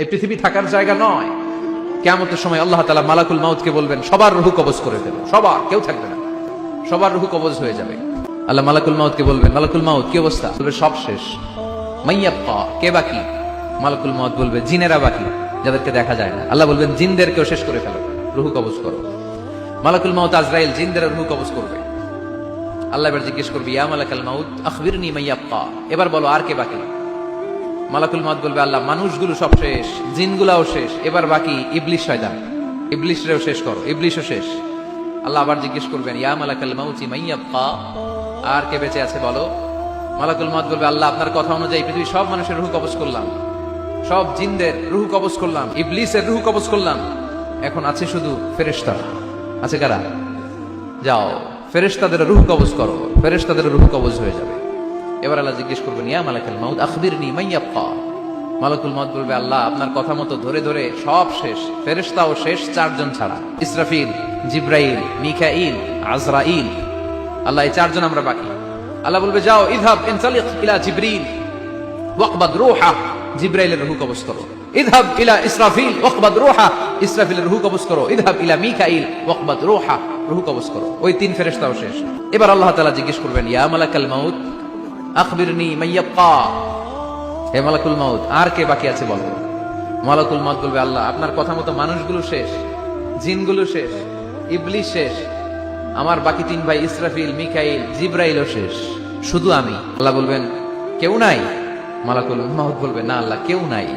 এই পৃথিবী থাকার জায়গা নয়। কিয়ামতের সময় আল্লাহ তাআলা মালাকুল মাউতকে বলবেন সবার রূহ কবজ করে ফেলো, সবার, কেউ থাকবে না, সবার রূহ কবজ হয়ে যাবে। আল্লাহ মালাকুল মাউতকে বলবেন, মালাকুল মাউত কি অবস্থা? বলবে সব শেষ। মাইয়াবকা, কে বাকি? মালাকুল মাউত বলবে জিনেরা বাকি, যাদেরকে দেখা যায় না। আল্লাহ বলবেন জিনদেরকেও শেষ করে ফেলো, রূহ কবজ করো। মালাকুল মাউত আজরাইল জিনদের রূহ কবজ করবে। আল্লাহ এবার জিজ্ঞেস করবে, ইয়া মালাকাল মাউত আখবিরনি মাইয়াবকা, এবার বলো আর কে বাকি? মালাকুল মাউত বলবে, আল্লাহ মানুষগুলো সব শেষ, জিনগুলাও শেষ, এবার বাকি ইবলিশ শয়তান, ইবলিশরেও শেষ করো, ইবলিশও শেষ। আল্লাহ আবার জিজ্ঞেস করবেন, ইয়া মালাকাল মাউতি মাইয়াবকা, আর কে বেঁচে আছে বলো? মালাকুল মাউত বলবে, আল্লাহ আপনার কথা অনুযায়ী পৃথিবীর সব মানুষের রূহ কবজ করলাম, সব জিনদের রূহ কবজ করলাম, ইবলিসের রূহ কবজ করলাম, এখন আছে শুধু ফেরেশতারা। আছে কারা? যাও ফেরেশতাদের রূহ কবজ করো, ফেরেশতাদের রূহ কবজ হয়ে যাবে। এবার আল্লাহ জিজ্ঞেস করবেন, ইয়া মালাকাল মাউত আখবিরনি মাইয়াবকা। মালাকুল মাউত বলবে, আল্লাহ আপনার কথা মতো ধরে ধরে সব শেষ, ফেরেশতাও শেষ, চারজন ছাড়া, ইসরাফিল, জিব্রাইল, মিকাইল, আজরাইল। আল্লাহ এই চারজন আমরা বাকি। আল্লাহ বলবে, যাও ইযহাব ইনতালিক ইলা জিবরিল ওয়াকবাদ রূহা, জিব্রাইলের রূহ কবজ করো। ইযহাব ইলা ইসরাফিল ওয়াকবাদ রূহা, ইসরাফিলের রূহ কবজ করো। ইযহাব ইলা মিকাইল ওয়াকবাদ রূহা, রূহ কবজ করো। ওই তিন ফেরেশতাও শেষ। এবার আল্লাহ তাআলা জিজ্ঞেস করবেন, ইয়া মালাকাল মাউত আখবিরনি মাইয়াবকা, হে মালাকুল মাউত আর কে বাকি আছে বলো? মালাকুল মাউত বলবে, আল্লাহ আপনার কথা মতো মানুষগুলো শেষ, জিনগুলো শেষ, ইবলিস শেষ, আমার বাকি তিন ভাই ইসরাফিল, মিকাইল, জিব্রাইলও শেষ, শুধু আমি। আল্লাহ বলবেন, কেউ নাই? মালাকুল মাউত বলবে, না আল্লাহ কেউ নাই।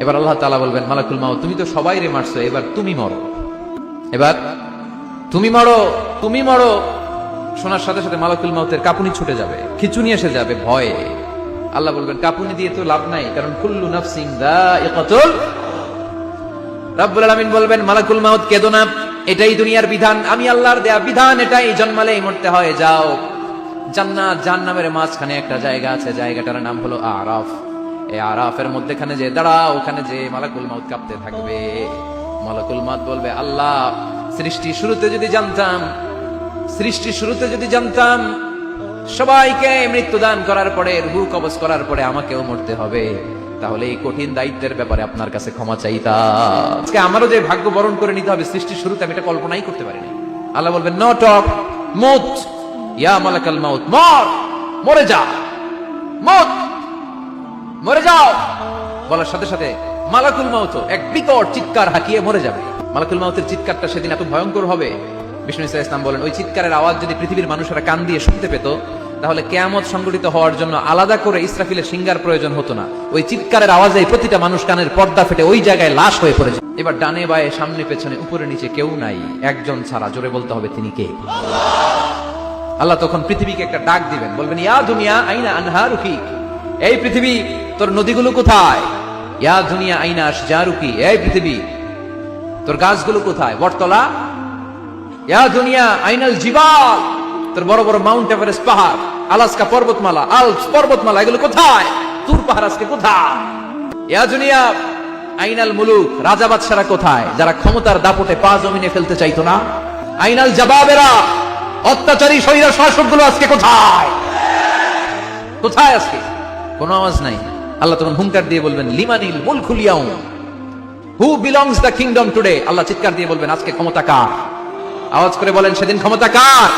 এবার আল্লাহ তাআলা বলবেন, মালাকুল মাউত তুমি তো সবাই রে মারছো, এবার তুমি মরো, এবার তুমি মরো, তুমি মরো। শোনার সাথে সাথে মালাকুল মাউতের কাঁপুনি ছুটে যাবে, খিঁচুনি এসে যাবে ভয়ে। আল্লাহ বলবেন, কাঁপুনি দিয়ে তো লাভ নাই, কারণ কুল্লু নাফসিন যায়িকাতুল। রাব্বুল আলামিন বলবেন, মালাকুল মাউত কেঁদো না, এটাই দুনিয়ার বিধান, আমি আল্লাহর দেয়া বিধান, এটাই, জন্মালেই মরতে হয়। যাও জান্নাত জাহান্নামের মাঝখানে একটা জায়গা আছে, জায়গাটার নাম হলো আরাফ। এই আরাফের মধ্যখানে যে দাঁড়াও, ওখানে যে মালাকুল মাউত কাঁপতে থাকবে। মালাকুল মাউত বলবে, আল্লাহ সৃষ্টি শুরুতে যদি জানতাম, সৃষ্টি শুরুতে যদি জানতাম সবাইকে মৃত্যুদান করার পরে, রূহ কবজ করার পরে আমাকেও মরতে হবে, তাহলে এই কঠিন দায়িত্বের ব্যাপারে আপনার কাছে ক্ষমা চাইতাম। আজকে আমারও যে ভাগ্য বরণ করে নিতে হবে সৃষ্টির শুরুতে, আমি এটা কল্পনাই করতে পারিনি। আল্লাহ বলবেন, নো টক, মত, ইয়া মালাকাল মাউত মর, মরে যা, মত, মরে যাও। বলার সাথে সাথে মালাকুল মাউত এক বিকট চিৎকার হাঁকিয়ে মরে যাবে। মালাকুল মাউতের চিৎকারটা সেদিন এত ভয়ঙ্কর হবে, বিষ্ণু ইসলাম বলেন, ওই চিৎকারের আওয়াজ যদি পৃথিবীর মানুষেরা কান দিয়ে শুনতে পেত, তাহলে কিয়ামত সংঘটিত হওয়ার জন্য আলাদা করে ইসরাফিলের সিঙ্গার প্রয়োজন হতো না। ওই চিৎকারের আওয়াজে প্রতিটা মানুষ কানের পর্দা ফেটে ওই জায়গায় লাশ হয়ে পড়েছে। এবার ডানে বায়ে সামনে পেছনে উপরে নিচে কেউ নাই, একজন ছাড়া, জোরে বলতে হবে তিনি কে? আল্লাহ তখন পৃথিবীকে একটা ডাক দিবেন, বলবেন, ইয়া দুনিয়া আইনা আনহারুকি, এই পৃথিবী তোর নদীগুলো কোথায়? ইয়া দুনিয়া আইনা আশজারুকি, এই পৃথিবী তোর গাছগুলো কোথায়? বটতলা। ইয়া দুনিয়া আইনাল জিবাল, তোর বড় বড় মাউন্ট এভারেস্ট পাহাড়, আলাস্কা পর্বতমালা, আলপস পর্বতমালা, এগুলো কোথায়? তুর পাহাড় আজকে কোথায়? ইয়া দুনিয়া আইনাল মুলুক, রাজা বাদশারা কোথায়, যারা ক্ষমতার দাপটে পা জমিনে ফেলতে চাইতো না? আইনাল জাবাবেরা, অত্যাচারী স্বৈর শাসকগুলো আজকে কোথায়? কোথায় আজকে? কোনো আওয়াজ নাই। আল্লাহ তখন হুঙ্কার দিয়ে বলবেন, লিমানিল মুলকুল ইয়াউম, who belongs the kingdom today. Allah চিৎকার দিয়ে বলবেন, আজকে ক্ষমতা কার? আওয়াজ করে বলেন, সেদিন ক্ষমতা কার?